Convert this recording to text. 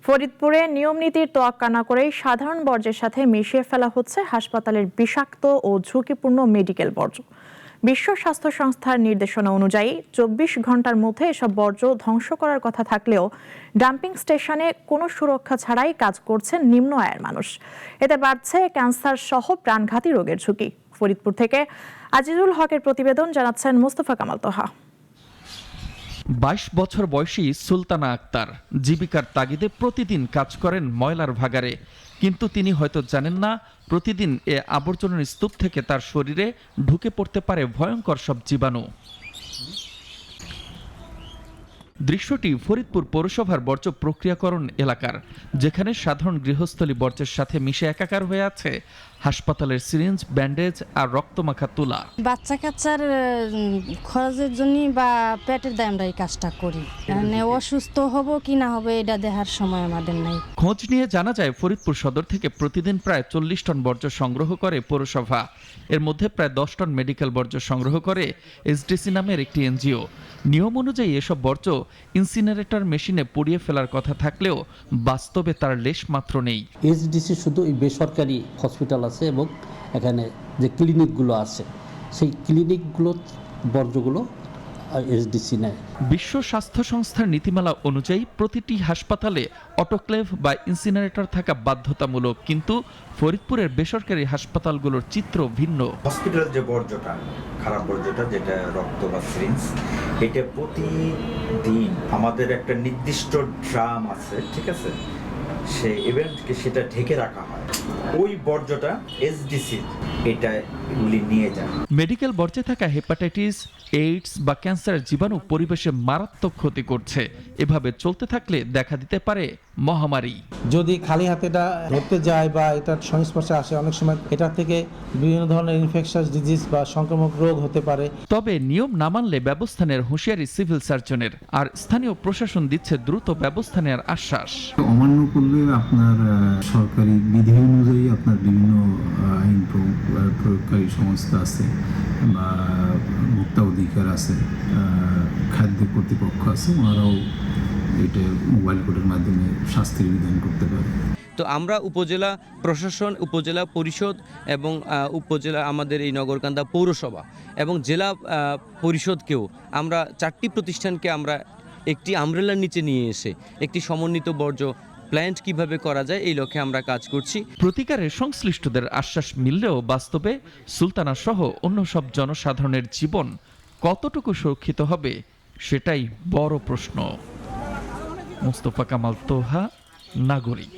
ফরিদপুরে নিয়মনীতির তোয়াক্কা না করেই সাধারণ বর্জ্যের সাথে মিশিয়ে ফেলা হচ্ছে হাসপাতালের বিষাক্ত ও ঝুঁকিপূর্ণ মেডিকেল বর্জ্য। বিশ্ব স্বাস্থ্য সংস্থার নির্দেশনা অনুযায়ী ২৪ ঘন্টার মধ্যে এসব বর্জ্য ধ্বংস করার কথা থাকলেও ডাম্পিং স্টেশনে কোনো সুরক্ষা ছাড়াই কাজ করছেন নিম্ন আয়ের মানুষ। এতে বাড়ছে ক্যান্সার সহ প্রাণঘাতী রোগের ঝুঁকি। ফরিদপুর থেকে আজিজুল হকের প্রতিবেদন, জানাচ্ছেন মোস্তফা কামাল তোহা। ২২ বছর বয়সী সুলতানা আক্তার জীবিকার তাগিদে প্রতিদিন কাজ করেন ময়লার ভাগাড়ে। কিন্তু তিনি হয়তো জানেন না, প্রতিদিন এ আবর্জনার স্তূপ থেকে তার শরীরে ঢুকে পড়তে পারে ভয়ঙ্কর সব জীবাণু। দৃশ্যটি ফরিদপুর পৌরসভার বর্জ্য প্রক্রিয়াকরণ এলাকার, যেখানে সাধারণ গৃহস্থলী বর্জ্যের সাথে মিশে একাকার হয়ে আছে হাসপাতালের সিরিঞ্জ, ব্যান্ডেজ আর রক্তমাখা তুলা। বাচ্চা কাচ্চার খরচের জন্য বা পেটের দায় আমরা এই কাজটা করি। মানে অসুস্থ হব কি না হবে এটা দেখার সময় আমাদের নাই। খোঁজ নিয়ে জানা যায়, ফরিদপুর সদর থেকে প্রতিদিন প্রায় ৪০ টন বর্জ্য সংগ্রহ করে পৌরসভা। এর মধ্যে প্রায় ১০ টন মেডিকেল বর্জ্য সংগ্রহ করে এসডিসি নামের একটি এনজিও। নিয়ম অনুযায়ী এসব বর্জ্য ইনসিনারেটর মেশিনে পুড়িয়ে ফেলার কথা থাকলেও বাস্তবে তার লেশ মাত্র নেই। এসডিসি শুধু এই বেসরকারি হসপিটাল আছে এবং এখানে যে ক্লিনিকগুলো আছে, সেই ক্লিনিকগুলো বর্জ্যগুলো এসডিসি নেয়। বিশ্ব স্বাস্থ্য সংস্থার নীতিমালা অনুযায়ী প্রতিটি হাসপাতালে অটোক্লেভ বা ইনসিনারেটর থাকা বাধ্যতামূলক, কিন্তু ফরিদপুরের বেসরকারি হাসপাতালগুলোর চিত্র ভিন্ন। হসপিটাল যে বর্জ্যটা, খারাপ বর্জ্যটা যেটা রক্ত বা সিরিঞ্জ, এটা প্রতিদিন আমাদের একটা নির্দিষ্ট ড্রাম আছে, ঠিক আছে, সেই ইভেন্টকে সেটা ঢেকে রাখা হয়। ওই বর্জ্যটা এসডিসি এটা এগুলি নিয়ে যায়। মেডিকেল বর্জ্যে থাকা হেপাটাইটিস, এইডস বা ক্যান্সারের জীবাণু পরিবেশে মারাত্মক ক্ষতি করছে। এভাবে চলতে থাকলে দেখা দিতে পারে মহামারী। যদি খালি হাতে এটা ধরতে যায় বা এটার সংস্পর্শে আসে, অনেক সময় এটা থেকে বিভিন্ন ধরনের ইনফেকশাস ডিজিজ বা সংক্রামক রোগ হতে পারে। তবে নিয়ম না মানলে ব্যবস্থা নেওয়ার হুঁশিয়ারি সিভিল সার্জনের, আর স্থানীয় প্রশাসন দিচ্ছে দ্রুত ব্যবস্থা নেওয়ার আশ্বাস। অমান্য করলে আপনার সরকারি বিধি অনুযায়ী আপনার বিভিন্ন আইন প্রয়োগকারী সংস্থা আছে বা ভোক্তা অধিকার আছে, খাদ্য কর্তৃপক্ষ আছে, ওনারাও এটা মোবাইল কোর্টের মাধ্যমে শাস্তির বিধান করতে পারে। তো আমরা উপজেলা প্রশাসন, উপজেলা পরিষদ এবং উপজেলা আমাদের এই নগরকান্দা পৌরসভা এবং জেলা পরিষদকেও আমরা 4টি প্রতিষ্ঠানকে আমরা একটি আমব্রেলার নিচে নিয়ে এসে একটি সমন্বিত বর্জ্য প্ল্যান্ট কিভাবে করা যায় এই লক্ষ্যে আমরা কাজ করছি। প্রতিকারে সংশ্লিষ্টদের আশ্বাস মিললেও বাস্তবে সুলতানা সহ অন্য সব জনসাধারণের জীবন কতটুকু সুরক্ষিত হবে সেটাই বড় প্রশ্ন। মোস্তফা কামাল তোহা, নাগরিক।